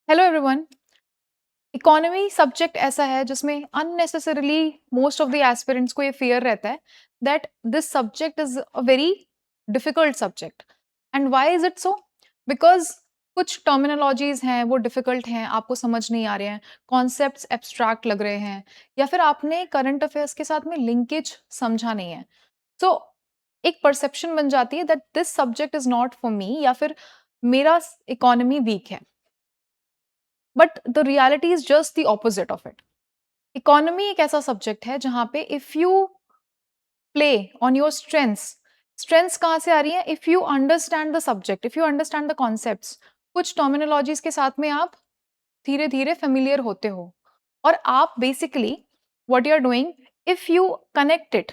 Hello everyone. Economy subject ऐसा है जिसमें unnecessarily most of the aspirants को ये फियर रहता है that this subject is a very difficult subject. And why is it so? Because कुछ टर्मिनोलॉजीज हैं वो डिफिकल्ट हैं, आपको समझ नहीं आ रहे हैं, कॉन्सेप्ट्स एब्स्ट्रैक्ट लग रहे हैं, या फिर आपने करंट अफेयर्स के साथ में लिंकेज समझा नहीं है। सो एक परसेप्शन बन जाती है that this subject is not for me, या फिर मेरा इकोनॉमी वीक है। But the reality is just the opposite of it. Economy एक ऐसा सब्जेक्ट है जहां पे if you play on your strengths कहाँ से आ रही है? If you understand the subject, if you understand the concepts, कुछ टर्मिनोलॉजीज के साथ में आप धीरे धीरे फेमिलियर होते हो, और आप basically what you are doing, if you connect it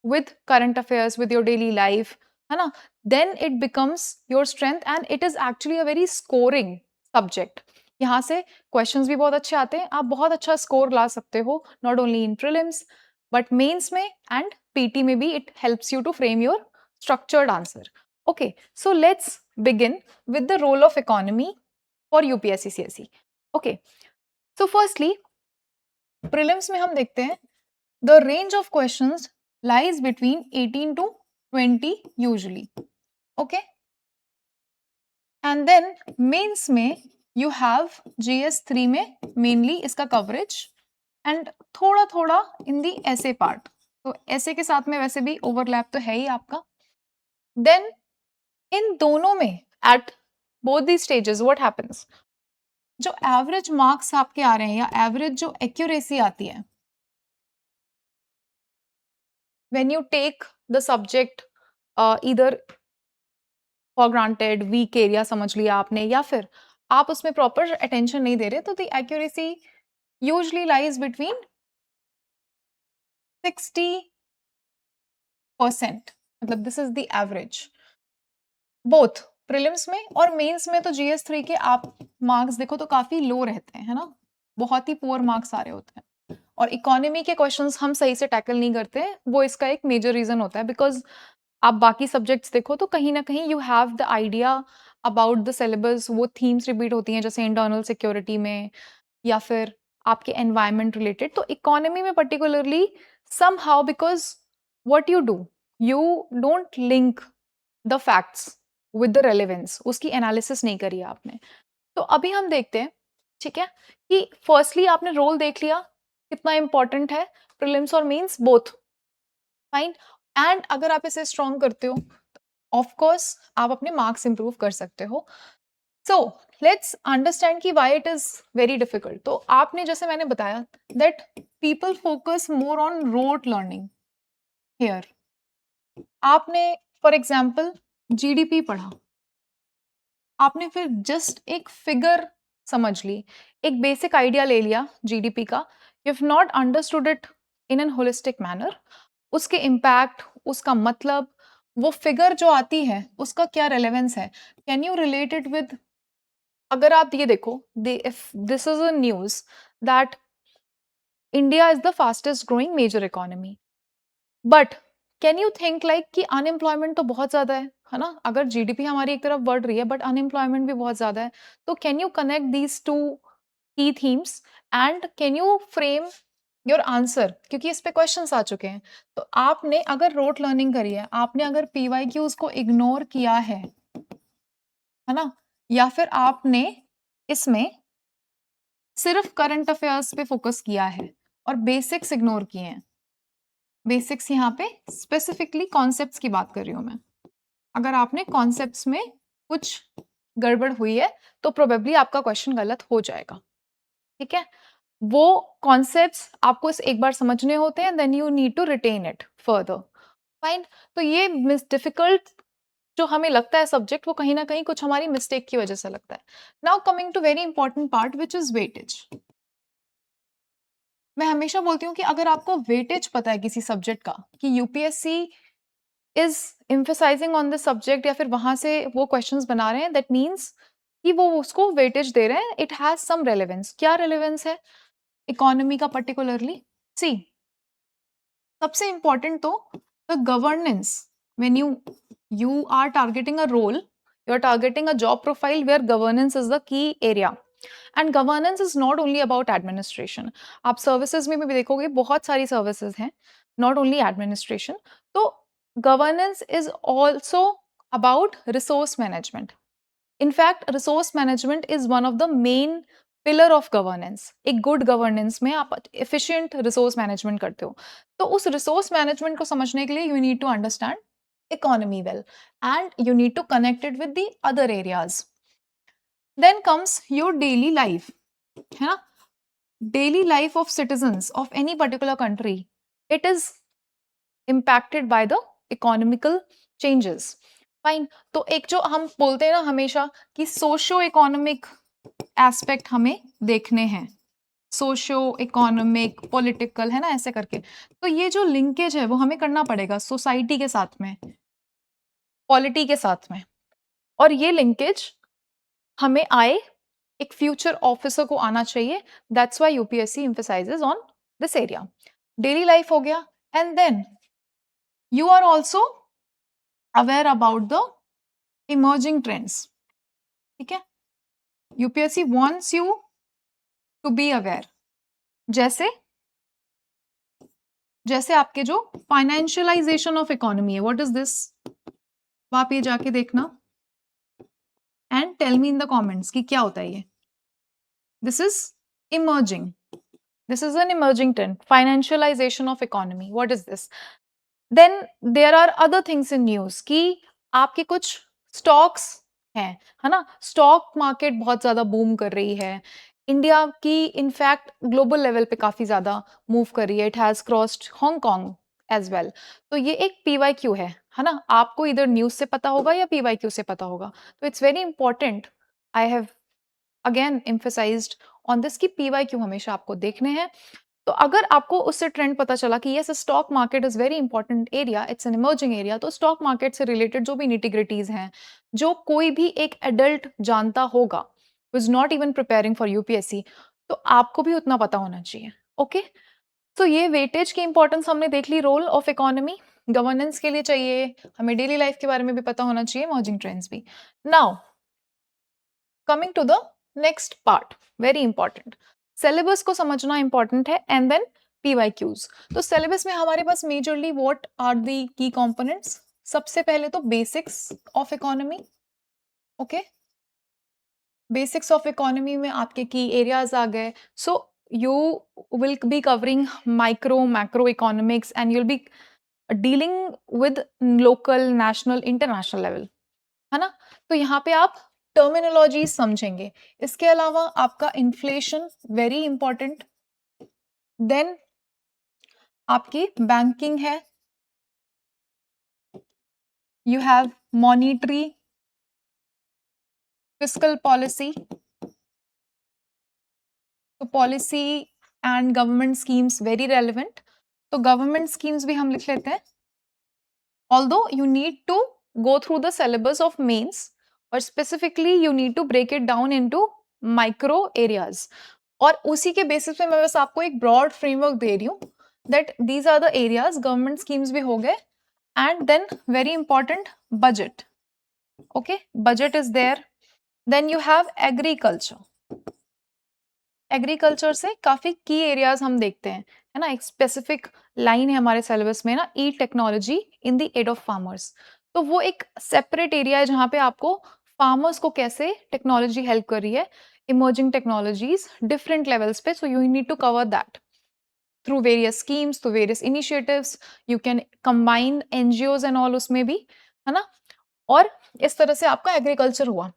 with current affairs, with your daily life, है ना, then it becomes your strength and it is actually a very scoring subject. यहाँ से questions भी बहुत अच्छे आते हैं, आप बहुत अच्छा score ला सकते हो, not only in prelims but mains में and PT में भी it helps you to frame your structured answer. Okay, so let's begin with the role of economy for UPSC CSE. Okay, so firstly prelims में हम देखते हैं the range of questions lies between 18 to 20 usually. Okay, and then mains में you have GS3 में mainly इसका coverage and थोड़ा थोड़ा in the essay part. तो essay के साथ में वैसे भी overlap तो है ही आपका. Then इन दोनों में at both these stages what happens? जो average marks आपके आ रहे हैं या average जो accuracy आती है when you take the subject either for granted, weak area समझ लिया आपने, या फिर आप उसमें प्रॉपर अटेंशन नहीं दे रहे, तो the accuracy usually lies between 60%, मतलब this is the average both prelims में और मेंस में। तो GS3 के आप मार्क्स देखो तो काफी लो रहते हैं, है ना, बहुत ही पुअर मार्क्स आ रहे होते हैं, और इकोनॉमी के क्वेश्चंस हम सही से टैकल नहीं करते, वो इसका एक मेजर रीजन होता है। बिकॉज आप बाकी सब्जेक्ट्स देखो तो कहीं ना कहीं you have the idea about the syllabus, वो थीम्स रिपीट होती हैं जैसे इंटरनल सिक्योरिटी में या फिर आपके एनवायरमेंट रिलेटेड। तो इकोनॉमी में particularly some how, because what you do, you don't link the facts with the relevance, उसकी एनालिसिस नहीं करी है आपने। तो अभी हम देखते हैं, ठीक है, कि फर्स्टली आपने रोल देख लिया कितना इंपॉर्टेंट है, प्रीलिम्स और मेंस बोथ, फाइन। एंड अगर आप इसे स्ट्रॉन्ग करते हो, ऑफ कोर्स आप अपने मार्क्स इंप्रूव कर सकते हो। सो लेट्स अंडरस्टैंड कि why it is very difficult. तो आपने, जैसे मैंने बताया, that people focus more on rote learning here. आपने फॉर एग्जाम्पल GDP पढ़ा, आपने फिर जस्ट एक फिगर समझ ली, एक बेसिक आइडिया ले लिया GDP का, you have not understood it in an holistic manner, उसके इम्पैक्ट, उसका मतलब, वो फिगर जो आती है उसका क्या रेलेवेंस है, can you relate it with, अगर आप ये देखो, if this is a news that India is the fastest growing major economy, but can you think like कि अनएम्प्लॉयमेंट तो बहुत ज्यादा है ना, अगर GDP हमारी एक तरफ बढ़ रही है बट अनएम्प्लॉयमेंट भी बहुत ज्यादा है, तो can you connect these two key themes and can you frame your answer, क्योंकि इस पे क्वेश्चंस आ चुके हैं। तो आपने अगर रोट लर्निंग करी है, आपने अगर PYQs को इग्नोर किया है ना, या फिर आपने इसमें सिर्फ करंट अफेयर्स पे फोकस किया है और बेसिक्स इग्नोर किए हैं, बेसिक्स यहाँ पे स्पेसिफिकली कॉन्सेप्ट्स की बात कर रही हूँ मैं, अगर आपने कॉन्सेप्ट्स में कुछ गड़बड़ हुई है तो प्रोबेबली आपका क्वेश्चन गलत हो जाएगा, ठीक है। वो कॉन्सेप्ट्स आपको इस एक बार समझने होते हैं, then you need to retain it further, fine. तो ये डिफिकल्ट जो हमें लगता है सब्जेक्ट, वो कहीं ना कहीं कुछ हमारी मिस्टेक की वजह से लगता है। Now coming to very important part which is weightage. मैं हमेशा बोलती हूँ कि अगर आपको वेटेज पता है किसी सब्जेक्ट का, कि UPSC is emphasizing on this subject, या फिर वहां से वो क्वेश्चंस बना रहे हैं, दैट मीन्स कि वो उसको वेटेज दे रहे हैं, इट हैज सम रेलेवेंस। क्या रेलेवेंस है इकोनॉमी का पर्टिकुलरली? सी, सबसे इंपॉर्टेंट तो the governance, when you are targeting a role, you are targeting a job profile where governance is the key area. And governance is not only about administration. आप services में भी देखोगे बहुत सारी services हैं, not only administration. तो governance is also about resource management. In fact resource management is one of the main pillar of governance. एक good governance में आप एफिशिएंट रिसोर्स मैनेजमेंट करते हो. तो उस रिसोर्स मैनेजमेंट को समझने के लिए you need to understand economy well and you need to connect it with the other areas. Then comes your daily life, है ना. Daily life of citizens of any particular country, it is impacted by the economical changes. Fine. तो एक जो हम बोलते हैं ना हमेशा कि सोशियो इकोनॉमिक एस्पेक्ट हमें देखने हैं, सोशियो इकोनॉमिक पॉलिटिकल, है ना, ऐसे करके. तो ये जो लिंकेज है वो हमें करना पड़ेगा सोसाइटी के साथ में, पॉलिटी के साथ में. और ये लिंकेज हमें आए, एक फ्यूचर ऑफिसर को आना चाहिए. That's why UPSC emphasizes on this area. Daily life हो गया. And then you are also aware about the emerging trends. ठीक है. UPSC wants you to be aware. जैसे जैसे आपके जो फाइनेंशियलाइजेशन ऑफ इकोनॉमी है, व्हाट इज दिस, आप ये जाके देखना and tell me in the comments कि क्या होता है ये. This is emerging. This is an emerging trend, financialization of economy. What is this. Then there are other things in news कि आपके कुछ स्टॉक्स हैं, है ना. स्टॉक मार्केट बहुत ज्यादा बूम कर रही है. इंडिया की इनफैक्ट ग्लोबल लेवल पे काफी ज्यादा मूव कर रही है. It has crossed Hong Kong as well. तो ये एक पीवाईक्यू है ना. आपको इधर न्यूज से पता होगा या पीवाईक्यू से पता होगा. तो it's very important. I have again emphasised on this कि पीवाईक्यू हमेशा आपको देखने हैं. तो अगर आपको उससे ट्रेंड पता चला कि yes stock market is very important area, it's an emerging area, तो स्टॉक मार्केट से रिलेटेड जो भी निटिग्रिटीज हैं, जो कोई भी एक एडल्ट जानता होगा, is not even preparing for UPSC, तो आपको भी उतना पता होना चाहिए. ओके. तो ये वेटेज की इंपॉर्टेंस हमने देख ली. रोल ऑफ इकोनॉमी गवर्नेंस के लिए चाहिए, हमें डेली लाइफ के बारे में भी पता होना चाहिए, इमर्जिंग ट्रेंड्स भी. Now coming to the next part, very important. Syllabus को समझना इंपॉर्टेंट है एंड देन पीवाईक्यूज. तो सिलेबस में हमारे पास majorly what are the key components. सबसे पहले तो basics of economy. Okay. Basics of economy में आपके की एरियाज आ गए. So you will be covering micro macro economics and you'll be dealing with local national international level, है ना. तो यहाँ पे आप टर्मिनोलॉजी समझेंगे. इसके अलावा आपका इन्फ्लेशन वेरी इंपॉर्टेंट. देन आपकी बैंकिंग है. You have monetary fiscal policy. तो policy and government schemes very relevant. तो गवर्नमेंट स्कीम्स भी हम लिख लेते हैं. Although you need to go through the syllabus of mains, or specifically you need to break it down into micro areas. और उसी के बेसिस पे मैं बस आपको एक ब्रॉड फ्रेमवर्क दे रही हूँ that these are the areas. Government schemes भी हो गए. And then very important budget. Okay. Budget is there. Then you have agriculture. Agriculture से काफी की एरियाज हम देखते हैं, है ना. एक स्पेसिफिक लाइन है हमारे सिलेबस में ना, E technology in the aid of farmers. तो वो एक सेपरेट एरिया है जहाँ पे आपको फार्मर्स को कैसे टेक्नोलॉजी हेल्प कर रही है, इमर्जिंग टेक्नोलॉजीज डिफरेंट लेवल्स पे. So you need to cover that through various schemes, through various initiatives. You can combine NGOs and all उसमें भी, है ना. और इस तरह से आपका एग्रीकल्चर हुआ.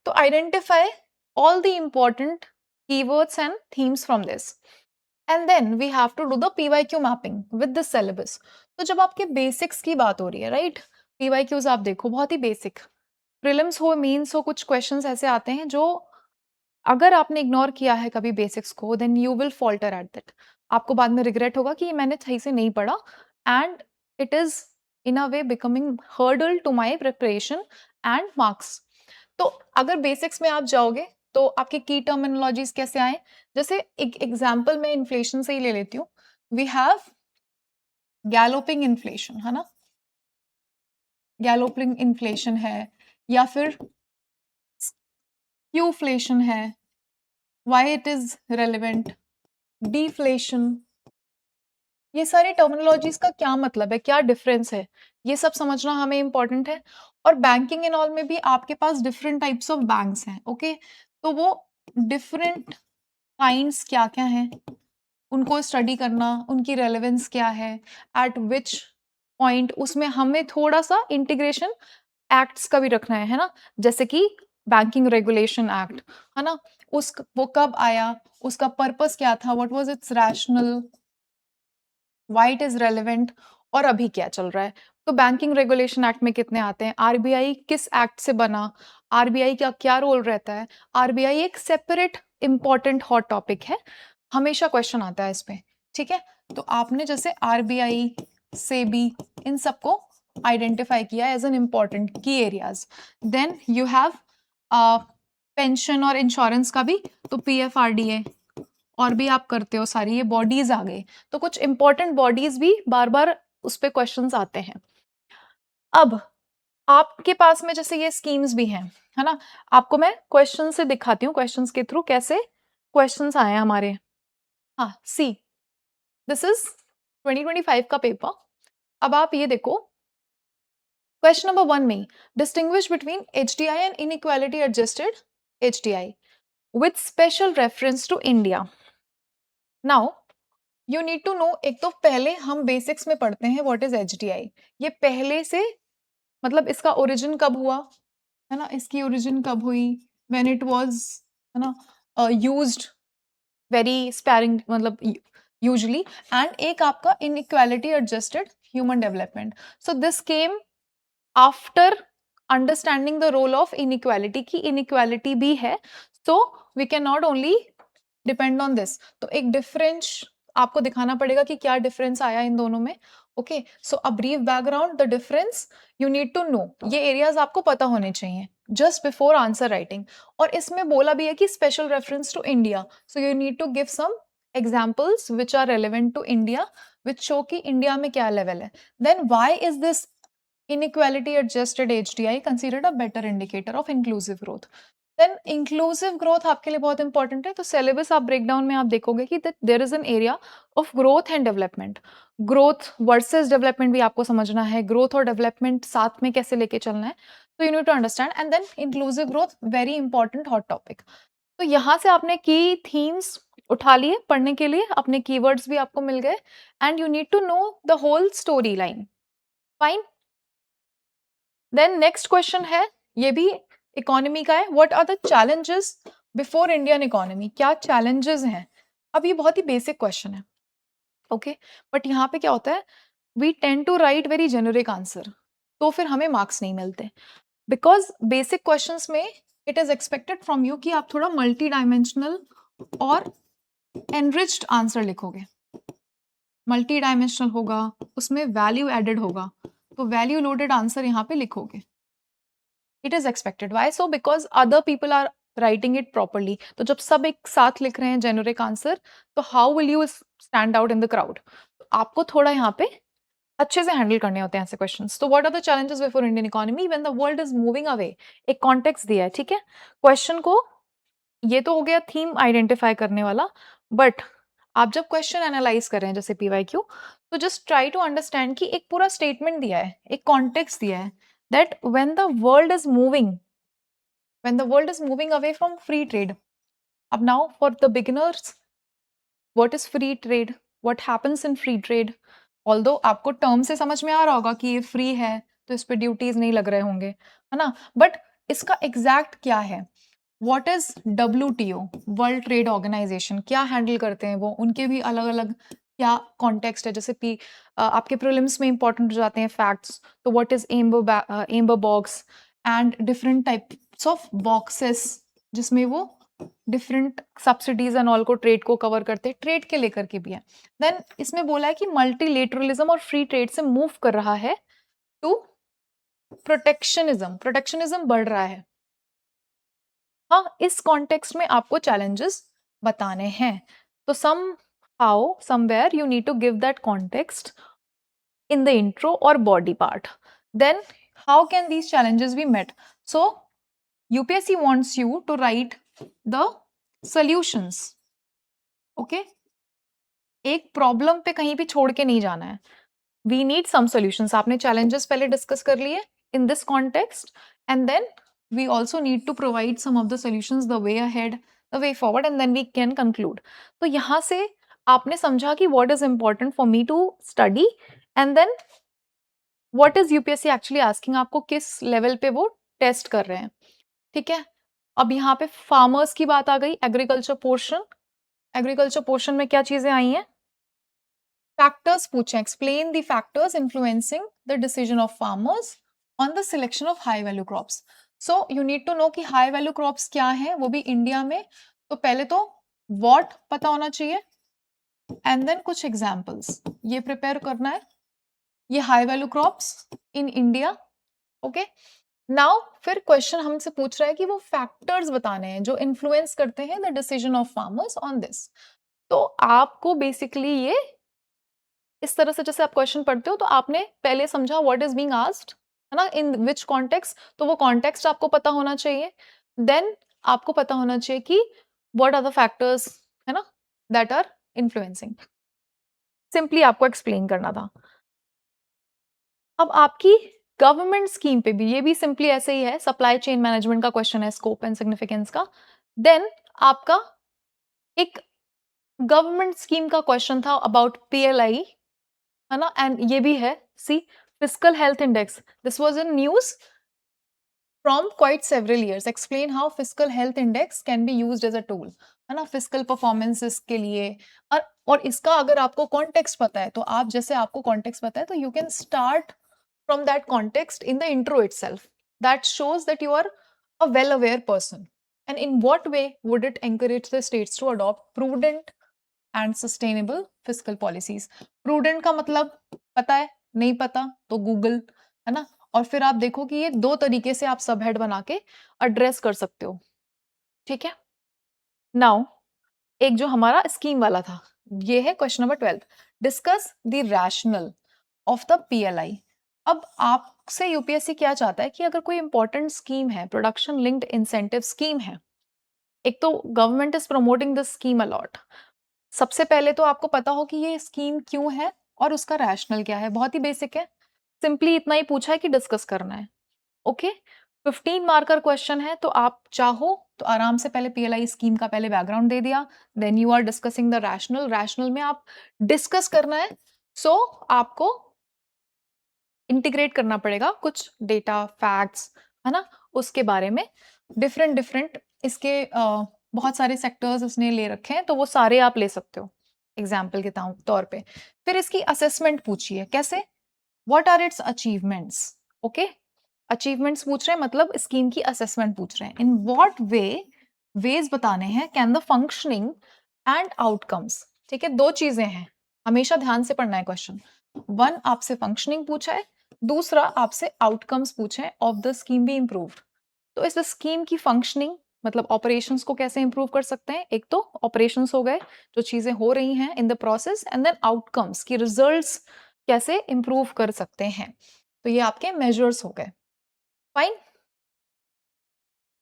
तो identify all the important keywords and themes from this. And then we have to do the PYQ mapping with the syllabus. तो जब आपके बेसिक्स की बात हो रही है, राइट, PYQs आप देखो बहुत ही बेसिक. प्रीलिम्स हो, मेंस हो, कुछ क्वेश्चंस ऐसे आते हैं जो अगर आपने इग्नोर किया है कभी बेसिक्स को, then you will falter at that. आपको बाद में रिग्रेट होगा कि मैंने सही से नहीं पढ़ा, and it is in a way becoming hurdle to my preparation and marks. तो अगर बेसिक्स में आप जाओगे तो आपके की टर्मिनोलॉजीज कैसे आए. जैसे एक एग्जांपल मैं इन्फ्लेशन से ही ले लेती हूँ. वी हैव गैलोपिंग इन्फ्लेशन, है ना. गैलोपिंग इन्फ्लेशन है, या फिर क्यूफ्लेशन है, why it is relevant, deflation, ये सारी टर्मिनोलॉजीज का क्या मतलब है, क्या डिफरेंस है, ये सब समझना हमें इम्पोर्टेंट है। और बैंकिंग एंड ऑल में भी आपके पास डिफरेंट टाइप्स ऑफ बैंक्स हैं, ओके, तो वो डिफरेंट काइंड्स क्या क्या हैं, उनको स्टडी करना, उनकी रेलेवेंस क्या है, एट विच पॉइंट, उसमें हमें थोड़ा सा इंटीग्रेशन एक्ट्स का भी रखना है ना, जैसे कि बैंकिंग रेगुलेशन एक्ट, है ना, उस वो कब आया, उसका पर्पस क्या था, what was it's rational, why it is relevant, और अभी क्या चल रहा है। तो बैंकिंग रेगुलेशन एक्ट में कितने आते हैं, आरबीआई किस एक्ट से बना, आरबीआई का क्या रोल रहता है, आरबीआई एक सेपरेट इंपॉर्टेंट हॉट टॉपिक है, हमेशा क्वेश्चन आता है इस पे, ठीक है। तो आपने जैसे आरबीआई, सेबी, इन सबको आइडेंटिफाई किया as an important key areas. Then you have pension और इंश्योरेंस का भी, तो पीएफआरडीए और भी आप करते हो सारी, ये बॉडीज आ गए, तो कुछ इंपॉर्टेंट बॉडीज भी बार बार उस पे क्वेश्चंस आते हैं। अब आपके पास में जैसे ये स्कीम्स भी हैं, है ना, आपको मैं क्वेश्चन से दिखाती हूँ, क्वेश्चंस के थ्रू कैसे क्वेश्चंस आए हैं हमारे। हाँ, सी, दिस इज 2025 का पेपर। अब आप ये देखो, क्वेश्चन नंबर 1 में distinguish between HDI and inequality adjusted HDI with special reference to India. Now you need to know, एक तो पहले हम बेसिक्स में पढ़ते हैं व्हाट इज एचडीआई, ये पहले से, मतलब इसका ओरिजिन कब हुआ, है ना, इसकी ओरिजिन कब हुई, व्हेन इट वाज, है ना, यूज्ड वेरी स्पैरिंग, मतलब यूजुअली, एंड एक आपका inequality adjusted human development. So this came after understanding the role of inequality, की इनइक्वालिटी भी है, so we can not only depend on this. तो एक डिफरेंस आपको दिखाना पड़ेगा कि क्या डिफरेंस आया इन दोनों में, okay. So a brief background, the difference you need to know, ये एरियाज आपको पता होने चाहिए जस्ट बिफोर आंसर राइटिंग। और इसमें बोला भी है कि special reference to India, so you need to give some examples which are relevant to India, which show कि इंडिया में क्या लेवल है। Then why is this inequality adjusted HDI considered a better indicator of inclusive growth? देन inclusive growth आपके लिए बहुत important है, तो सिलेबस आप ब्रेकडाउन में आप देखोगे कि there is an area of growth and development, growth versus development भी आपको समझना है, ग्रोथ और डेवलपमेंट साथ में कैसे लेके चलना है, तो you need to understand. And then inclusive growth, very important hot topic. तो यहाँ से आपने की थीम्स उठा लिए पढ़ने के लिए, अपने कीवर्ड्स भी आपको मिल गए, and you need to know the whole story line, fine. Then next question है, ये भी इकोनॉमी का है, what are the challenges before Indian economy, क्या चैलेंजेस हैं। अब ये बहुत ही बेसिक क्वेश्चन है, ओके, बट यहाँ पे क्या होता है, we tend to write very generic answer, तो फिर हमें मार्क्स नहीं मिलते, बिकॉज बेसिक क्वेश्चंस में it is expected from you कि आप थोड़ा मल्टी डायमेंशनल और एनरिच्ड आंसर लिखोगे, मल्टी डायमेंशनल होगा, उसमें वैल्यू एडेड होगा, तो वैल्यू लोडेड आंसर यहाँ पे लिखोगे, it is expected. Why so, because other people are writing it properly, तो जब सब एक साथ लिख रहे हैं जेनरिक आंसर, तो how will you stand out in the crowd, आपको थोड़ा यहाँ पे अच्छे से हैंडल करने होते हैं ऐसे क्वेश्चंस। तो what are the challenges before Indian economy when the world is moving away, एक कॉन्टेक्स्ट दिया है, ठीक है, क्वेश्चन को, ये तो हो गया थीम आइडेंटिफाई करने वाला, बट आप जब क्वेश्चन एनालाइज कर रहे हैं जैसे पीवाईक्यू, तो जस्ट ट्राई टू अंडरस्टैंड कि एक पूरा स्टेटमेंट दिया है, एक कॉन्टेक्स्ट दिया है, that when the world is moving, when the world is moving away from free trade. Ab now for the beginners, what is free trade? What happens in free trade? Although आपको term से समझ में आ रहा होगा कि ये free है, तो इस पे ड्यूटीज नहीं लग रहे होंगे, है ना, बट इसका एग्जैक्ट क्या है, what is WTO, world trade organization, क्या हैंडल करते हैं वो, उनके भी अलग अलग क्या कॉन्टेक्स्ट है, जैसे आपके प्रीलिम्स में इंपॉर्टेंट हो जाते हैं फैक्ट्स, तो what is amber box and different types of boxes, जिसमें वो डिफरेंट सब्सिडीज एंड ऑल को ट्रेड को कवर करते हैं, ट्रेड के लेकर के भी है। देन इसमें बोला है कि मल्टीलेटरलिज्म और फ्री ट्रेड से मूव कर रहा है टू प्रोटेक्शनिज्म, प्रोटेक्शनिज्म बढ़ रहा है। हाँ, इस कॉन्टेक्स्ट में आपको चैलेंजेस बताने हैं, तो somehow somewhere you need to give that context in the intro or body part. Then how can these challenges be met? So UPSC wants you to write the solutions, okay? एक problem पे कहीं भी छोड़ के नहीं जाना है। We need some solutions. आपने चैलेंजेस पहले डिस्कस कर लिए in this context, and then we also need to provide some of the solutions, the way ahead, the way forward, and then we can conclude. तो यहाँ से आपने समझा कि what is important for me to study, and then what is UPSC actually asking, आपको किस level पे वो टेस्ट कर रहे हैं, ठीक है? अब यहाँ पे फार्मर्स की बात आ गई, एग्रीकल्चर पोर्शन। एग्रीकल्चर पोर्शन में क्या चीजें आई हैं? फैक्टर्स पूछे, explain the factors influencing the decision of farmers on the selection of high value crops. So you need to know कि हाई वैल्यू क्रॉप्स क्या है, वो भी इंडिया में। तो पहले तो व्हाट पता होना चाहिए, एंड देन कुछ एग्जांपल्स ये प्रिपेयर करना है, ये high value crops in India, okay? Now फिर क्वेश्चन हमसे पूछ रहा है कि वो फैक्टर्स बताने हैं जो इन्फ्लुएंस करते हैं the decision of farmers on this. तो आपको बेसिकली ये इस तरह से, जैसे आप क्वेश्चन पढ़ते हो तो आपने पहले समझा व्हाट इज बीइंग आस्क्ड, है ना, इन विच कॉन्टेक्स्ट, तो वो कॉन्टेक्स्ट आपको पता होना चाहिए। देन आपको पता होना चाहिए कि व्हाट आर द फैक्टर्स, है ना, दैट आर इन्फ्लुएंसिंग। सिंपली आपको एक्सप्लेन करना था। अब आपकी गवर्नमेंट स्कीम पे भी, ये भी सिंपली ऐसे ही है, सप्लाई चेन मैनेजमेंट का क्वेश्चन है, स्कोप एंड सिग्निफिकेंस का। देन आपका एक गवर्नमेंट स्कीम का क्वेश्चन था अबाउट पीएलआई, है ना, एंड ये भी है, see, fiscal health index, this was in news from quite several years, explain how fiscal health index can be used as a tool, है ना, फिस्कल परफॉर्मेंसेस के लिए। और इसका अगर आपको कॉन्टेक्स्ट पता है, तो आप, जैसे आपको कॉन्टेक्स्ट पता है, तो you can start from that context in the intro itself. That shows that you are a well aware person. And in what way would it encourage the states to adopt prudent and sustainable fiscal policies? Prudent का मतलब पता है, नहीं पता तो Google, है ना? और फिर आप देखो कि ये दो तरीके से आप सब हेड बना के एड्रेस कर सकते हो, ठीक है? नाउ एक जो हमारा स्कीम वाला था, ये है question number 12, discuss the rationale of the PLI. अब आपसे यूपीएससी क्या चाहता है कि अगर कोई इंपॉर्टेंट स्कीम है, प्रोडक्शन लिंक्ड इंसेंटिव स्कीम है, एक तो government is promoting this scheme a lot, सबसे पहले तो आपको पता हो कि ये स्कीम क्यों है और उसका रैशनल क्या है। बहुत ही बेसिक है, सिंपली इतना ही पूछा है कि डिस्कस करना है, ओके? 15 मार्कर क्वेश्चन है, तो आप चाहो तो आराम से पहले पीएलआई स्कीम का पहले बैकग्राउंड दे दिया, then you are discussing the rationale. Rationale में आप डिस्कस करना है, सो आपको इंटीग्रेट करना पड़ेगा कुछ डेटा, फैक्ट्स, है ना, उसके बारे में। डिफरेंट डिफरेंट इसके बहुत सारे सेक्टर्स उसने ले रखे हैं, तो वो सारे आप ले सकते हो एग्जाम्पल के तौर पे। फिर इसकी असेसमेंट पूछिए, कैसे, what are its achievements, okay? Achievements पूछ रहे हैं, मतलब स्कीम की असेसमेंट पूछ रहे हैं। इन व्हाट वे, वेज बताने हैं, can the functioning and outcomes, ठीक है? दो चीजें हैं, हमेशा ध्यान से पढ़ना है क्वेश्चन। वन आपसे फंक्शनिंग पूछा है, दूसरा आपसे आउटकम्स पूछे हैं of the scheme be improved. तो इस स्कीम की फंक्शनिंग मतलब ऑपरेशंस को कैसे इंप्रूव कर सकते हैं, एक तो ऑपरेशंस हो गए, जो चीजें हो रही हैं in the process, and then outcomes की रिजल्ट्स कैसे इंप्रूव कर सकते हैं। तो ये आपके मेजर्स हो गए, फाइन।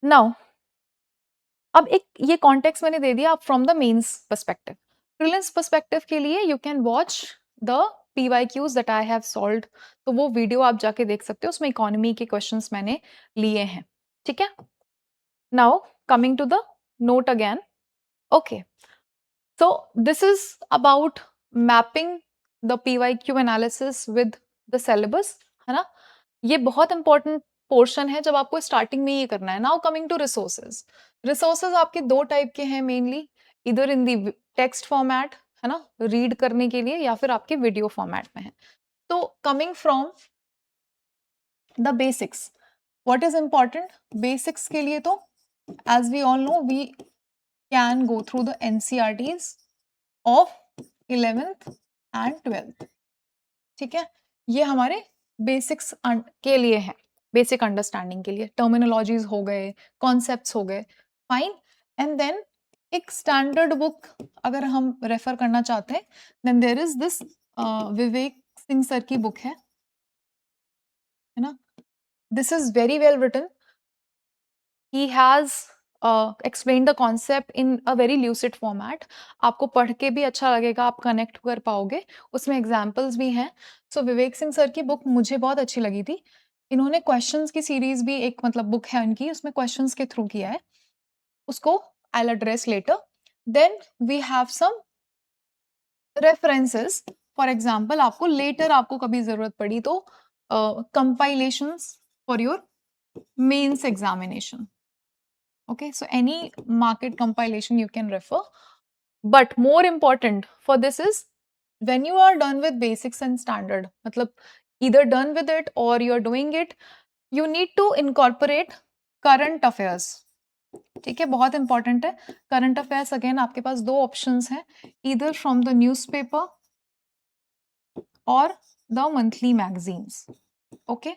नाउ अब एक ये कॉन्टेक्स्ट मैंने दे दिया, आप from the mains perspective. Prelims perspective के लिए you can watch the PYQs that I have solved, तो वो वीडियो आप जाके देख सकते हो, उसमें इकोनॉमी के क्वेश्चंस मैंने लिए हैं, ठीक है? Now coming to the note again, okay, so this is about mapping the PYQ analysis with the syllabus, है ना? ये बहुत इंपॉर्टेंट पोर्शन है जब आपको स्टार्टिंग में ये करना है। Now coming to resources, resources आपके दो टाइप के हैं मेनली, इधर इन दी टेक्स्ट फॉर्मेट, है ना, रीड करने के लिए, या फिर आपके वीडियो फॉर्मेट में है। तो coming from the basics, what is important basics के लिए, तो as we all know we can go through the NCERTs of 11th and 12th, ठीक है? ये हमारे बेसिक्स के लिए है, बेसिक अंडरस्टैंडिंग के लिए, टर्मिनोलॉजीज हो गए, कॉन्सेप्ट्स हो गए, फाइन। एंड देन एक स्टैंडर्ड बुक अगर हम रेफर करना चाहते हैं, then there is this Vivek Singh sir की बुक है ना? This is very well written, he has explain the concept in a very lucid format. आपको पढ़ के भी अच्छा लगेगा, आप कनेक्ट कर पाओगे, उसमें एग्जाम्पल्स भी हैं। सो विवेक सिंह सर की बुक मुझे बहुत अच्छी लगी थी। इन्होंने क्वेश्चंस की सीरीज भी, एक मतलब बुक है उनकी, उसमें क्वेश्चंस के थ्रू किया है, उसको I will address later. Then we have some references. For example आपको लेटर आपको कभी जरूरत पड़ी तो compilations for your mains examination. Okay, so any market compilation you can refer. But more important for this is when you are done with basics and standard, मतलब either done with it or you're doing it, you need to incorporate current affairs. ठीक है, बहुत important है current affairs. Again आपके पास दो options हैं, either from the newspaper or the monthly magazines. Okay,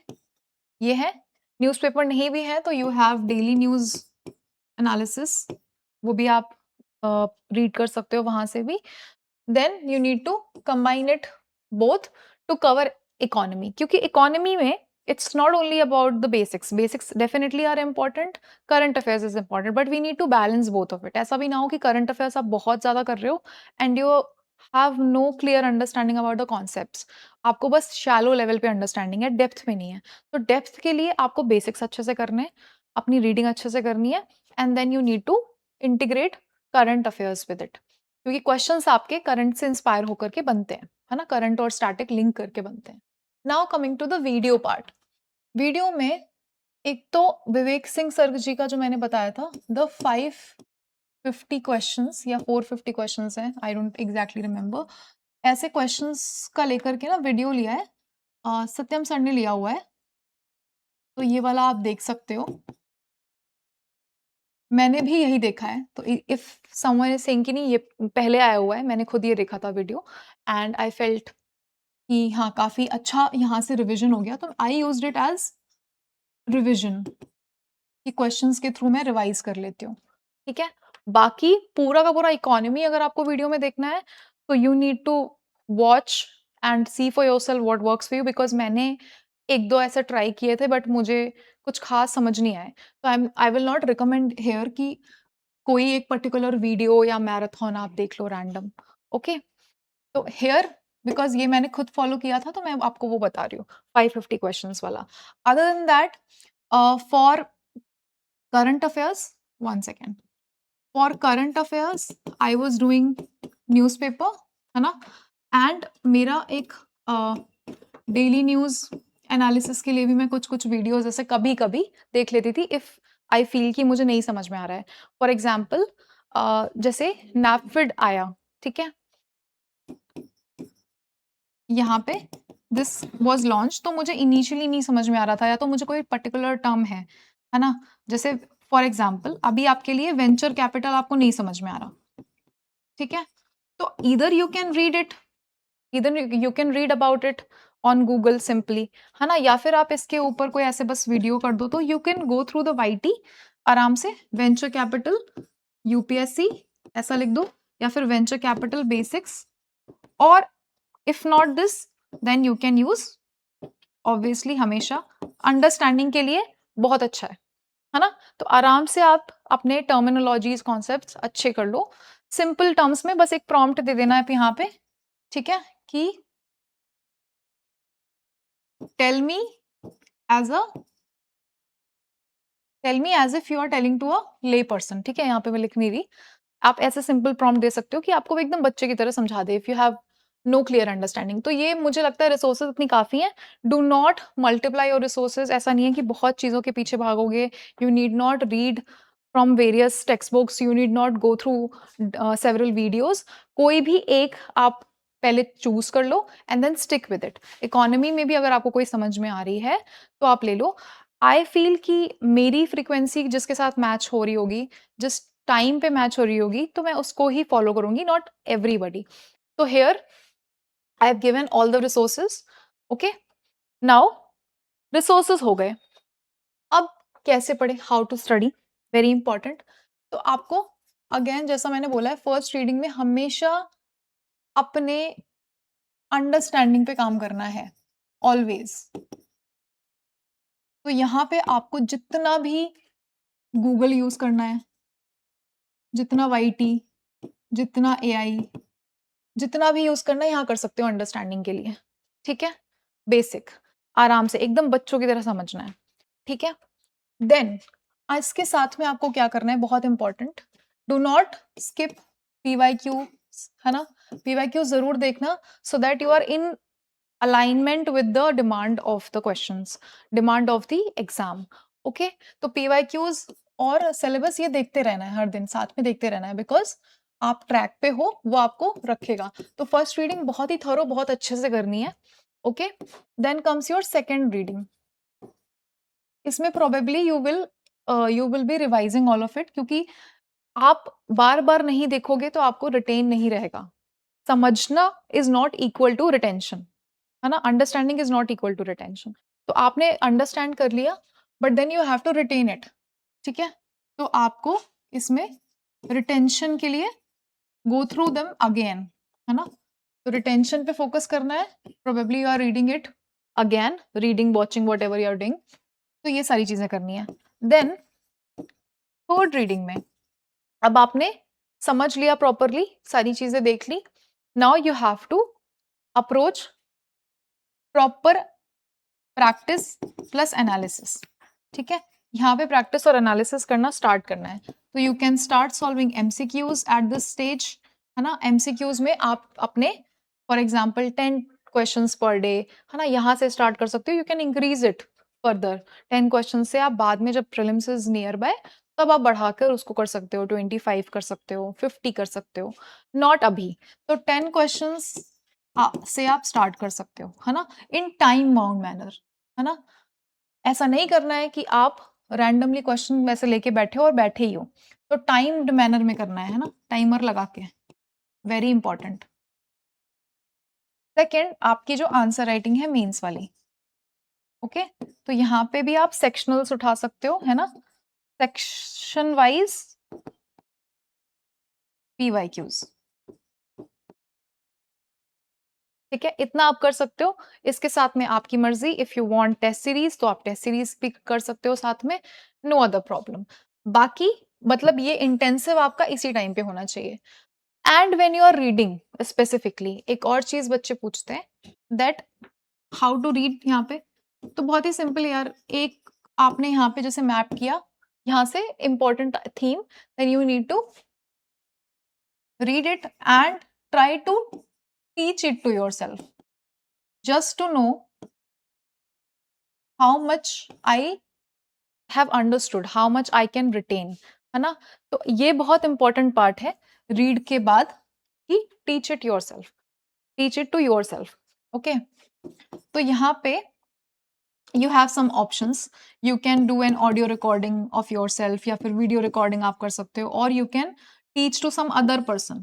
ये है। न्यूज़पेपर नहीं भी है तो you have daily news analysis, वो भी आप रीड कर सकते हो वहां से भी। Then you need to combine it both to cover economy, क्योंकि इकोनॉमी में it's not only about the basics, basics definitely are important, current affairs is important, but we need to balance both of it. ऐसा भी ना हो कि current affairs आप बहुत ज्यादा कर रहे हो and you have no clear understanding about the concepts, आपको बस शैलो लेवल पे अंडरस्टैंडिंग है, डेप्थ में नहीं है। तो डेप्थ के लिए आपको बेसिक्स अच्छे से करने हैं, अपनी रीडिंग अच्छे से करनी है, and then you need to integrate current affairs with it, क्योंकि क्वेश्चंस आपके करंट से इंस्पायर होकर के बनते हैं, है ना, करंट और स्टैटिक लिंक करके बनते हैं। Now coming to the video part. Video में एक तो विवेक सिंह सर जी का जो मैंने बताया था, द 550 क्वेश्चंस या 450 क्वेश्चंस हैं, आई डोंट एग्जैक्टली रिमेम्बर, ऐसे क्वेश्चंस का लेकर के ना वीडियो लिया है, सत्यम सर ने लिया हुआ है, तो ये वाला आप देख सकते हो। मैंने भी यही देखा है, तो इफ समवन इज सेइंग कि नहीं ये पहले आया हुआ है, मैंने खुद ये देखा था वीडियो एंड आई फेल्ट कि हाँ काफी अच्छा यहाँ से रिवीजन हो गया, तो I used it as revision, कि क्वेश्चंस के थ्रू मैं रिवाइज कर लेती हूँ। ठीक है, बाकी पूरा का पूरा इकोनॉमी अगर आपको वीडियो में देखना है तो you need to watch and see for yourself what works for you, because मैंने एक दो ऐसे ट्राई किए थे बट मुझे कुछ खास समझ नहीं आए, तो I will not recommend here कि कोई एक पर्टिकुलर वीडियो या मैराथन आप देख लो रैंडम। ओके, तो हेयर बिकॉज ये मैंने खुद फॉलो किया था तो मैं आपको वो बता रही हूँ 550 क्वेश्चंस वाला। Other than that, for current affairs, one second, for current affairs I was doing newspaper, है ना, एंड मेरा एक डेली न्यूज एनालिसिस के लिए भी मैं कुछ कुछ वीडियोस ऐसे कभी कभी देख लेती थी इफ आई फील कि मुझे नहीं समझ में आ रहा है। फॉर एग्जाम्पल जैसे नैपफिड आया, ठीक है, यहाँ पे दिस वाज लॉन्च, तो मुझे इनिशियली नहीं समझ में आ रहा था, या तो मुझे कोई पर्टिकुलर टर्म है ना, जैसे फॉर एग्जाम्पल अभी आपके लिए वेंचर कैपिटल आपको नहीं समझ में आ रहा, ठीक है, तो इधर यू कैन रीड इट, इधर you can read about it on Google simply, है ना, या फिर आप इसके ऊपर कोई ऐसे बस वीडियो कर दो, तो you can go through the YT आराम से, वेंचर कैपिटल यूपीएससी ऐसा लिख दो, या फिर वेंचर कैपिटल बेसिक्स, और if not this then you can use, obviously हमेशा अंडरस्टैंडिंग के लिए बहुत अच्छा है ना, तो आराम से आप अपने टर्मिनोलॉजीज कॉन्सेप्ट्स अच्छे कर लो, सिंपल टर्म्स में बस एक प्रॉम्प्ट दे देना है यहाँ पे, ठीक है, कि tell me as a tell me as if you are telling to a lay person, ठीक है, यहाँ पे मैं लिख नहीं रही, आप ऐसे सिंपल प्रॉम्प्ट दे सकते हो कि आपको एकदम बच्चे की तरह समझा दे, if you have no clear understanding. तो ये मुझे लगता है रिसोर्सेज इतनी काफी हैं, do not multiply your resources, ऐसा नहीं है कि बहुत चीजों के पीछे भागोगे, you need not read from various text books, you need not go through several videos, कोई भी एक आप पहले चूज कर लो and then stick with it. Economy में भी अगर आपको कोई समझ में आ रही है तो आप ले लो। आई फील कि मेरी फ्रीक्वेंसी जिसके साथ मैच हो रही होगी, जिस टाइम पे मैच हो रही होगी, तो मैं उसको ही फॉलो करूंगी, नॉट एवरीबडी। तो here I have given all the resources. Okay, now resources हो गए, अब कैसे पढ़े, how to study, very important. तो आपको अगेन जैसा मैंने बोला है, फर्स्ट रीडिंग में हमेशा अपने अंडरस्टैंडिंग पे काम करना है, ऑलवेज। तो यहाँ पे आपको जितना भी गूगल यूज करना है, जितना YT, जितना AI, जितना भी यूज़ करना है यहाँ कर सकते हो अंडरस्टैंडिंग के लिए, ठीक है? बेसिक, आराम से एकदम बच्चों की तरह समझना है, ठीक है? देन इसके साथ में आपको क्या करना है बहुत important, do not skip PYQ, है ना? PYQ ज़रूर देखना so that you are in alignment with the demand of the questions, demand of the exam, okay? तो PYQs और सिलेबस ये देखते रहना है, हर दिन साथ में देखते रहना है, बिकॉज आप ट्रैक पे हो, वो आपको रखेगा। तो फर्स्ट रीडिंग बहुत ही थरो, बहुत अच्छे से करनी है, okay? Then comes your second reading. इसमें probably you will be revising all of it, क्योंकि आप बार बार नहीं देखोगे तो आपको रिटेन नहीं रहेगा। समझना is not equal to retention, है ना? Understanding is not equal to retention. तो आपने अंडरस्टैंड कर लिया, but then you have to retain it, ठीक है? तो आपको इसमें रिटेंशन के लिए गो थ्रू देम अगेन, है ना? तो रिटेंशन पे फोकस करना है, probably you are reading it again, reading, watching, whatever you are doing, तो ये सारी चीजें करनी है। देन थर्ड रीडिंग में अब आपने समझ लिया प्रॉपरली, सारी चीजें देख ली, now you have to approach proper practice plus analysis, ठीक है? यहाँ पे प्रैक्टिस और एनालिसिस करना स्टार्ट करना है। तो you can start solving MCQs eight this stage, है ना? MCQs में आप अपने for example 10 questions per day, है ना, यहाँ से स्टार्ट कर सकते हो। You can increase it further, 10 question से आप बाद में जब प्रीलिम्स इज नियर बाय तब आप बढ़ाकर उसको कर सकते हो, 25 कर सकते हो, 50 कर सकते हो, नॉट अभी। तो 10 क्वेश्चंस से आप स्टार्ट कर सकते हो, है ना, इन टाइम बाउंड मैनर, है ना? ऐसा नहीं करना है कि आप रैंडमली क्वेश्चन वैसे लेके बैठे हो और बैठे ही हो, तो टाइम्ड मैनर में करना है ना, टाइमर लगा के, वेरी इंपॉर्टेंट। सेकेंड, आपकी जो आंसर राइटिंग है मेंस वाली, ओके? तो यहाँ पे भी आप सेक्शनल्स उठा सकते हो, है ना, सेक्शन वाइज PYQs, ठीक है? इतना आप कर सकते हो। इसके साथ में आपकी मर्जी, if you want test series तो आप टेस्ट सीरीज भी कर सकते हो साथ में, नो अदर प्रॉब्लम। बाकी मतलब ये इंटेंसिव आपका इसी टाइम पे होना चाहिए। And when you are reading specifically, एक और चीज बच्चे पूछते हैं दैट हाउ टू रीड यहाँ पे, तो बहुत ही सिंपल यार, एक आपने यहाँ पे जैसे मैप किया, यहाँ से important theme, then you need to read it and try to teach it to yourself just to know how much I have understood, how much I can retain, है ना? तो ये बहुत इंपॉर्टेंट पार्ट है read के बाद कि teach it yourself, teach it to yourself, okay? तो यहाँ पे you have some options, you can do an audio recording of yourself या फिर वीडियो रिकॉर्डिंग आप कर सकते हो, और you can teach to some other person,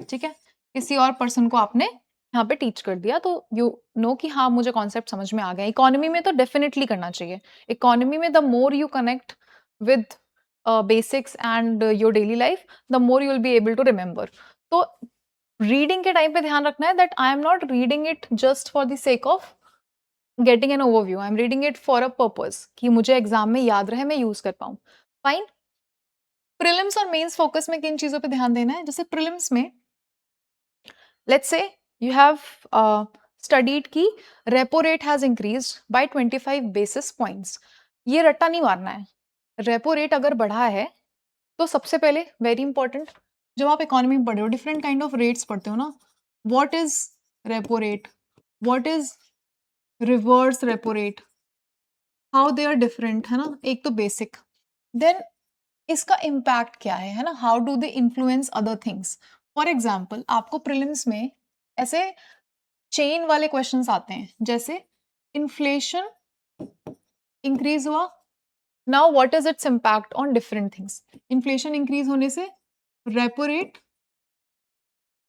ठीक है? किसी और पर्सन को आपने यहाँ पे टीच कर दिया, तो यू नो कि हाँ मुझे कॉन्सेप्ट समझ में आ गया। इकोनॉमी में तो डेफिनेटली करना चाहिए। इकोनॉमी में the more you connect with basics and your daily life, the more you will be able to remember. तो रीडिंग के टाइम पे ध्यान रखना है that I am not reading it just for the sake of getting an overview, I am reading it for a purpose, कि मुझे exam में याद रहे, मैं यूज कर पाऊँ। फाइन। प्रीलिम्स और मेंस फोकस में किन चीजों पे ध्यान देना है? जैसे प्रीलिम्स में let's say you have studied कि repo rate has increased by 25 basis points. ये रट्टा नहीं मारना है। रेपो रेट अगर बढ़ा है तो सबसे पहले वेरी इंपॉर्टेंट, जब आप इकोनॉमी में पढ़े हो डिफरेंट काइंड ऑफ रेट्स पढ़ते हो ना, what is repo rate, what is reverse repo rate, how they are different, है ना? एक तो बेसिक, देन इसका इम्पैक्ट क्या है ना, how do they influence other things. For example आपको प्रीलिम्स में ऐसे चेन वाले क्वेश्चंस आते हैं, जैसे इन्फ्लेशन इंक्रीज हुआ, now what is its impact on different things. Inflation increase होने से रेपो रेट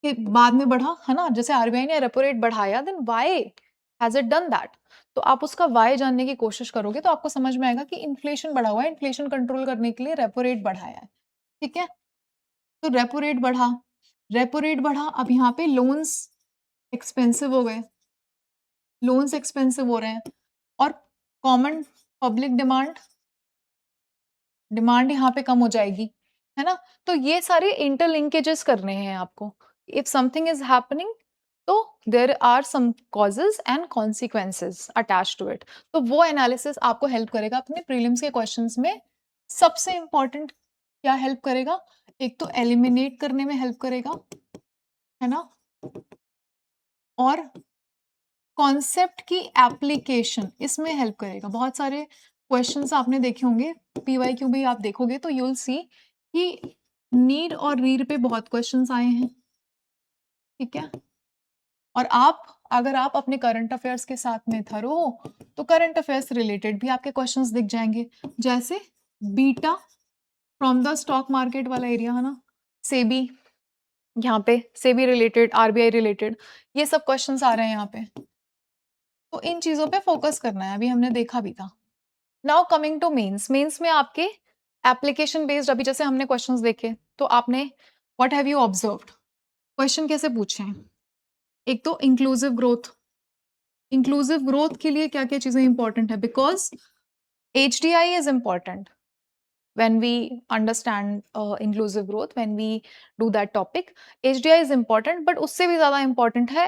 के बाद में बढ़ा, है ना, जैसे आरबीआई ने रेपो रेट बढ़ाया, then why has it done that. तो आप उसका वाई जानने की कोशिश करोगे तो आपको समझ में आएगा कि इन्फ्लेशन बढ़ा हुआ है, इन्फ्लेशन कंट्रोल करने के लिए रेपो रेट बढ़ाया है, ठीक है? तो रेपो रेट बढ़ा, रेपो रेट बढ़ा, अब यहाँ पे लोन्स एक्सपेंसिव हो गए, लोन्स एक्सपेंसिव हो रहे हैं, और कॉमन पब्लिक डिमांड, डिमांड यहाँ पे कम हो जाएगी, है ना? तो ये सारे इंटरलिंकेजेस करने हैं आपको। इफ समथिंग इज हैपनिंग तो there are some causes and consequences attach to it. तो वो एनालिसिस आपको हेल्प करेगा अपने प्रीलिम्स के क्वेश्चंस में। सबसे इंपॉर्टेंट क्या हेल्प करेगा? एक तो एलिमिनेट करने में हेल्प करेगा, है ना? और कॉन्सेप्ट की एप्लीकेशन इसमें हेल्प करेगा। बहुत सारे क्वेश्चंस आपने देखे होंगे, पीवाईक्यू भी आप देखोगे तो यू विल सी कि नीड और रीड पे बहुत क्वेश्चंस आए हैं, ठीक है? और आप अगर आप अपने करंट अफेयर्स के साथ में थरो हो तो करंट अफेयर्स रिलेटेड भी आपके क्वेश्चंस दिख जाएंगे, जैसे beta from the stock market वाला एरिया, है ना? सेबी, यहाँ पे सेबी रिलेटेड, आरबीआई रिलेटेड, ये सब क्वेश्चंस आ रहे हैं यहाँ पे। तो इन चीजों पे फोकस करना है, अभी हमने देखा भी था। Now coming to mains, mains में आपके एप्लीकेशन बेस्ड, अभी जैसे हमने क्वेश्चंस देखे तो आपने what have you observed, question कैसे पूछे हैं? एक तो इंक्लूसिव ग्रोथ, इंक्लूसिव ग्रोथ के लिए क्या क्या चीजें इंपॉर्टेंट है? Because HDI is important when we understand inclusive growth, when we do that topic, HDI is important, but उससे भी ज्यादा important है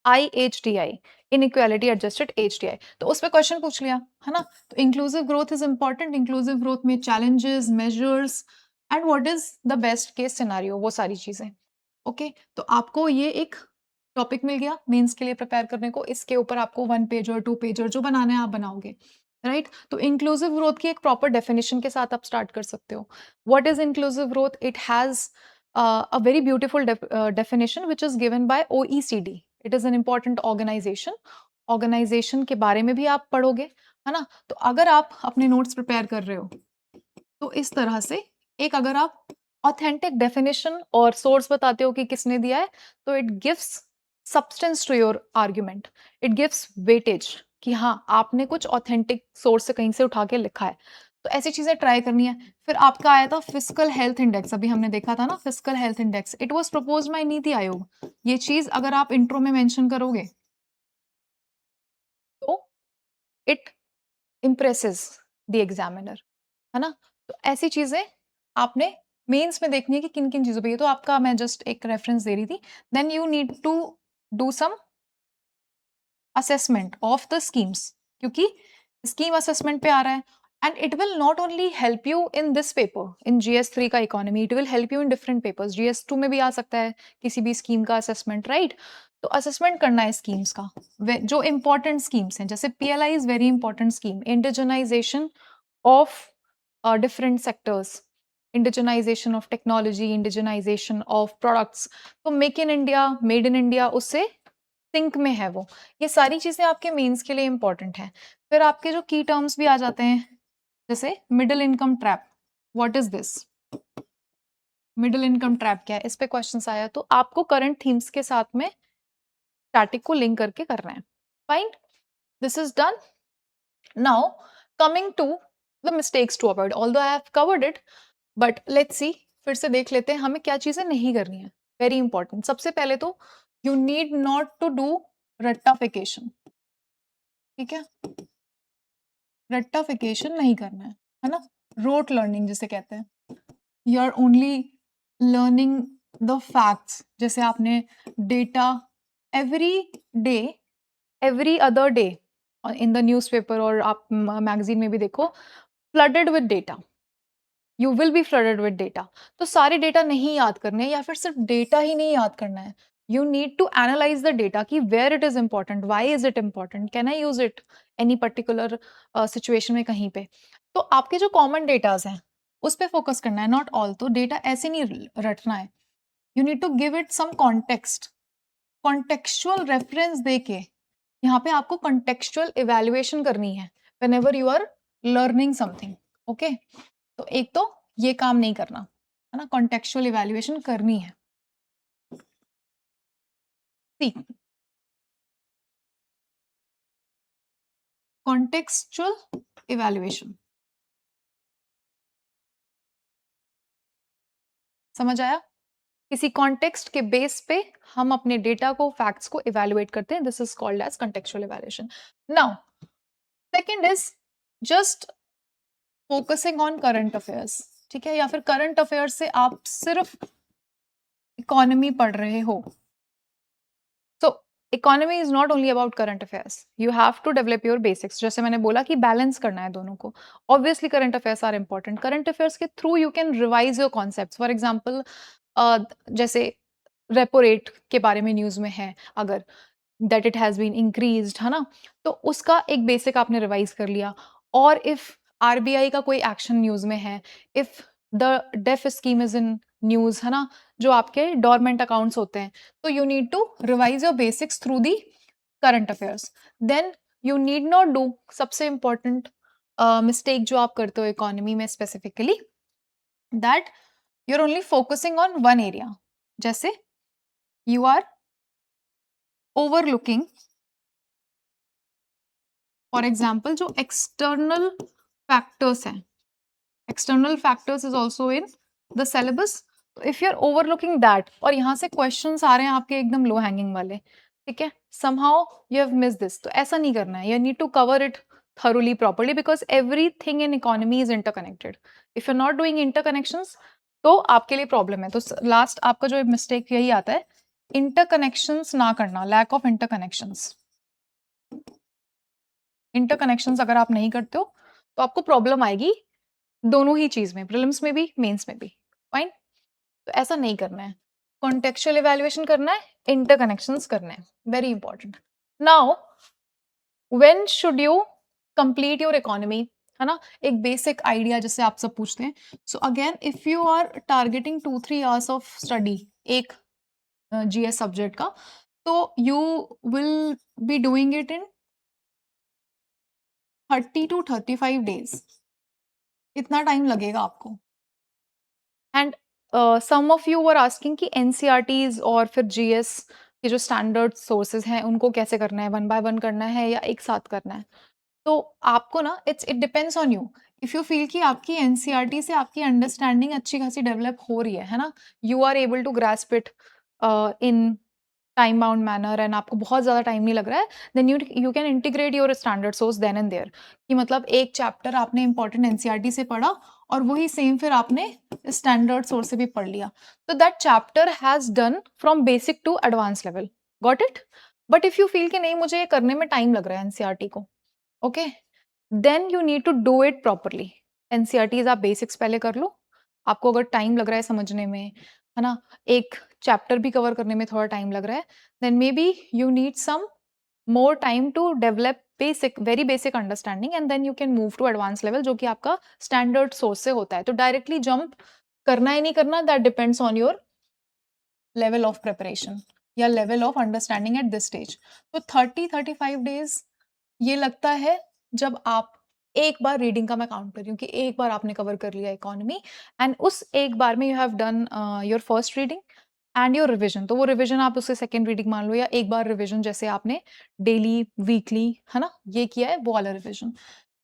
IHDI, inequality adjusted HDI। तो उस पर क्वेश्चन पूछ लिया, है ना? तो inclusive growth is important, inclusive growth में challenges, measures and what is the best case scenario, वो सारी चीजें। ओके, तो आपको ये एक टॉपिक मिल गया मेंस के लिए प्रिपेयर करने को। इसके ऊपर आपको 1 पेजर 2 पेजर जो बनाना है आप बनाओगे, राइट? तो इंक्लूसिव ग्रोथ की एक प्रॉपर डेफिनेशन के साथ आप स्टार्ट कर सकते हो। What is inclusive growth? It has a very beautiful definition which is given by OECD। It is an important organization. Organization के बारे में भी आप पढ़ोगे, है ना? तो अगर आप अपने नोट्स प्रिपेयर कर रहे हो तो इस तरह से एक अगर आप ऑथेंटिक डेफिनेशन और सोर्स बताते हो कि किसने दिया है, तो it gives substance to your argument, it gives weightage कि हाँ आपने कुछ ऑथेंटिक सोर्स से कहीं से उठा के लिखा है। तो ऐसी चीजें ट्राई करनी है। फिर आपका आया था फिजिकल हेल्थ इंडेक्स, अभी हमने देखा था ना physical health index, it was proposed by NITI Aayog. ये चीज अगर आप इंट्रो में मेंशन करोगे तो इट इम्प्रेसेस द एग्जामिनर, है ना? तो ऐसी चीजें आपने मेंस में देखनी है कि किन किन चीजों पे। ये तो आपका मैं जस्ट एक रेफरेंस दे रही थी। Then you need to do some assessment of the schemes, क्योंकि स्कीम असेसमेंट पे आ रहा है। And it will not only help you in this paper, in GS3 का economy, it will help you in different papers. GS2 में भी आ सकता है किसी भी स्कीम का असेसमेंट, राइट? तो असेसमेंट करना है स्कीम्स का, जो इंपॉर्टेंट स्कीम्स हैं, जैसे PLI is very important scheme, indigenisation of different sectors, indigenization of technology, indigenization of products। तो make in India, made in India उससे सिंक में है वो। ये सारी चीजें आपके मेंस के लिए इंपॉर्टेंट है। फिर आपके जो की टर्म्स भी आ जाते हैं, जैसे middle income trap, what is this? Middle income trap क्या है, इस पे क्वेश्चंस आया, तो आपको करंट थीम्स के साथ में स्टैटिक को लिंक करके करना है। Fine, this is done. Now coming to the mistakes to avoid, although I have covered it, but let's see, फिर से देख लेते हैं हमें क्या चीजें नहीं करनी है। वेरी इंपॉर्टेंट, सबसे पहले तो you need not to do रट्टाफिकेशन, ठीक है? रट्टाफिकेशन नहीं करना है ना? रोट लर्निंग जिसे कहते हैं, you are only learning the facts. जैसे आपने data every day, every other day in the newspaper और आप मैगजीन में भी देखो, flooded with data, you will be flooded with data. तो सारे डेटा नहीं याद करने हैं, या फिर सिर्फ डेटा ही नहीं याद करना है। You need to analyse the data कि where it is important, why is it important, can I use it any particular situation में कहीं पे। तो आपके जो कॉमन डेटाज हैं उस पर फोकस करना है, नॉट ऑल। तो डेटा ऐसे नहीं रटना है, you need to give it some context, contextual reference देके यहाँ पे आपको कॉन्टेक्चुअल इवेल्युएशन करनी है whenever you are learning something. Okay, तो एक तो ये काम नहीं करना, है ना? कॉन्टेक्चुअल इवैल्यूएशन करनी है। सी, कॉन्टेक्चुअल इवैल्यूएशन, समझ आया? किसी कॉन्टेक्स्ट के बेस पे हम अपने डेटा को, फैक्ट्स को इवैल्यूएट करते हैं, this is called as contextual evaluation. Now second is just focusing on current affairs, ठीक है, या फिर करंट अफेयर्स से आप सिर्फ इकोनॉमी पढ़ रहे हो। So economy is not only about current affairs, you have to develop your basics. जैसे मैंने बोला कि बैलेंस करना है दोनों को। Obviously current affairs are important, current affairs के through you can revise your concepts. For example जैसे रेपो रेट के बारे में न्यूज में है अगर, that it has been increased, है ना, तो उसका एक बेसिक आपने रिवाइज कर लिया। और इफ आरबीआई का कोई एक्शन न्यूज में है, if the DEAF scheme is in news, है ना, जो आपके डोरमेंट अकाउंट्स होते हैं, तो you need to revise your basics through the current affairs. Then you need not do, सबसे इंपॉर्टेंट मिस्टेक जो आप करते हो इकोनॉमी में specifically, that you are only focusing on one area. जैसे you are overlooking, for example, जो external factors हैं, external factors is also in the syllabus. If you are overlooking that, और यहाँ से क्वेश्चंस आ रहे हैं आपके एकदम लो हैंगिंग वाले, ठीक है, somehow you have miss this, तो ऐसा नहीं करना है। You need to cover it thoroughly properly because everything in economy is interconnected. If you're not doing interconnections, तो आपके लिए प्रॉब्लम है। तो लास्ट आपका जो मिस्टेक यही आता है, इंटरकनेक्शंस ना करना, लैक ऑफ इंटरकनेक्शंस। इंटरकनेक्शंस अगर आप नहीं करते हो तो आपको प्रॉब्लम आएगी दोनों ही चीज में, प्रीलिम्स में भी, मेंस में भी। फाइन, तो ऐसा नहीं करना है। कॉन्टेक्चुअल इवैल्यूएशन करना है, इंटरकनेक्शंस करना है, very important. Now when should you complete your economy, है ना, एक बेसिक आइडिया जिससे आप सब पूछते हैं। So again, if you are targeting 2-3 hours of study एक जीएस सब्जेक्ट का, तो you will be doing it in 30 to 35 days, इतना टाइम लगेगा आपको। And some of you were asking कि एनसीईआरटीज और फिर जीएस के जो स्टैंडर्ड सोर्सेज हैं उनको कैसे करना है, वन बाय वन करना है या एक साथ करना है। तो आपको ना, it depends on you. If you feel कि आपकी एनसीईआरटी से आपकी अंडरस्टैंडिंग अच्छी खासी डेवलप हो रही है ना, you are able to grasp it in time bound manner and आपको बहुत ज़्यादा टाइम नहीं लग रहा है, then you can integrate your standard source then and there. कि मतलब एक चैप्टर आपने इंपॉर्टेंट एनसीईआरटी से पढ़ा और वही सेम फिर आपने स्टैंडर्ड सोर्स से भी पढ़ लिया, तो that chapter has done from basic to advance level, got it. But if you feel कि नहीं, मुझे ये करने में टाइम लग रहा है एनसीईआरटी को, okay, then you need to do it properly. NCERTs आप बेसिक्स पहले कर लो, आपको अगर टाइम लग रहा है समझने में, है ना, एक चैप्टर भी कवर करने में थोड़ा टाइम लग रहा है, then maybe you need some more time to develop basic, very basic understanding, and then you can move to advance level, जो कि आपका स्टैंडर्ड सोर्स से होता है। तो डायरेक्टली जंप करना ही नहीं करना, that depends on your level of preparation या level of understanding at this stage. तो 30-35 डेज ये लगता है जब आप एक बार रीडिंग का मैं काउंट कर रही हूँ कि एक बार आपने कवर कर लिया इकोनॉमी, एंड उस एक बार में you have done your first reading and your revision. तो वो रिवीजन आप उसे सेकंड रीडिंग मान लो, या एक बार रिवीजन जैसे आपने डेली, वीकली, है ना, ये किया है, वो वाला revision.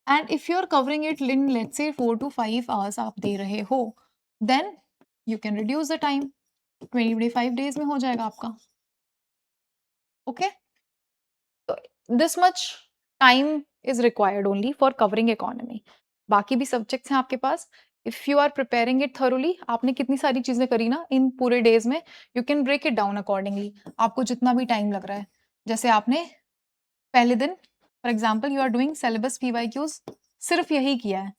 And if you are covering it in let's 4 to 5 hours आप दे रहे हो, then you can reduce the time, 25 days में हो जाएगा आपका, ओके। तो this much time is required only for covering economy. बाकी भी सब्जेक्ट्स हैं आपके पास, if you are preparing it thoroughly, आपने कितनी सारी चीजें करी ना इन पूरे डेज में, you can break it down accordingly, आपको जितना भी टाइम लग रहा है। जैसे आपने पहले दिन, for example, you are doing syllabus PYQs, सिर्फ यही किया है,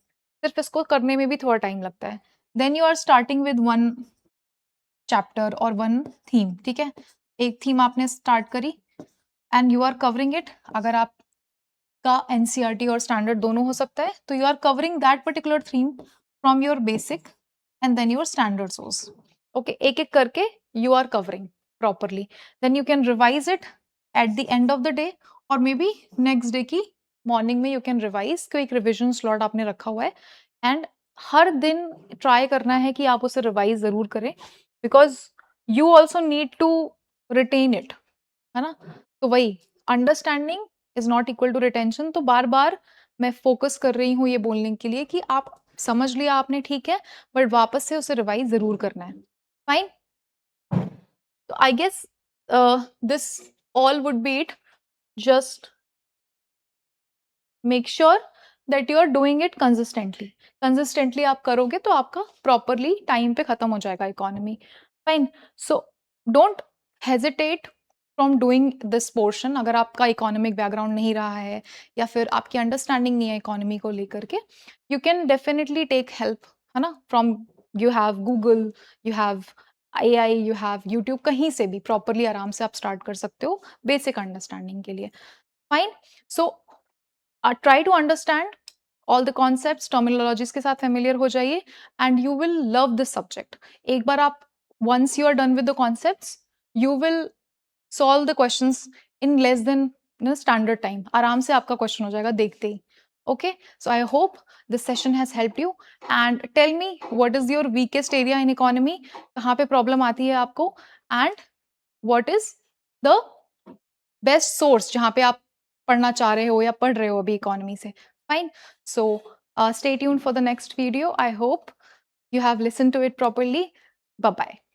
सिर्फ इसको करने में भी थोड़ा टाइम लगता है। Then you are starting with one chapter और वन थीम, ठीक है, एक थीम आपने स्टार्ट करी and you are covering it. अगर आप का एनसीईआरटी और स्टैंडर्ड दोनों हो सकता है, तो you are covering that particular theme from your basic and then your standard source, okay, एक एक करके you are covering properly. Then you can revise it at the end of the day, और maybe next day की morning में you can revise, क्यों एक revision slot आपने रखा हुआ है। एंड हर दिन ट्राई करना है कि आप उसे रिवाइज जरूर करें, because you also need to retain it, है ना। तो वही, understanding is not equal to retention. तो बार बार मैं फोकस कर रही हूँ ये बोलने के लिए कि आप समझ लिया आपने, ठीक है, बट वापस से उसे रिवाइज जरूर करना है। फाइन, तो I guess this all would be it. Just make sure that you are doing it consistently आप करोगे तो आपका प्रॉपरली टाइम पे खत्म हो जाएगा economy. Fine. So don't hesitate from doing this portion. अगर आपका इकोनॉमिक बैकग्राउंड नहीं रहा है या फिर आपकी अंडरस्टैंडिंग नहीं है इकोनॉमी को लेकर के, you can definitely take help, है ना, from, you have Google, you have AI, you have YouTube, कहीं से भी प्रॉपरली आराम से आप स्टार्ट कर सकते हो बेसिक अंडरस्टैंडिंग के लिए। Fine. So try to understand all the concepts, terminologies के साथ फेमिलियर हो जाइए and you will love this subject. एक बार आप, once you are done with the concepts, you will solve the questions in less than standard time. आराम से आपका क्वेश्चन हो जाएगा देखते ही। Okay, so I hope this session has helped you and tell me what is your weakest area in economy, कहाँ पे problem आती है आपको, and what is the best source जहाँ पे आप पढ़ना चाह रहे हो या पढ़ रहे हो अभी इकोनॉमी से। Fine. So stay tuned for the next video. I hope you have listened to it properly. Bye bye.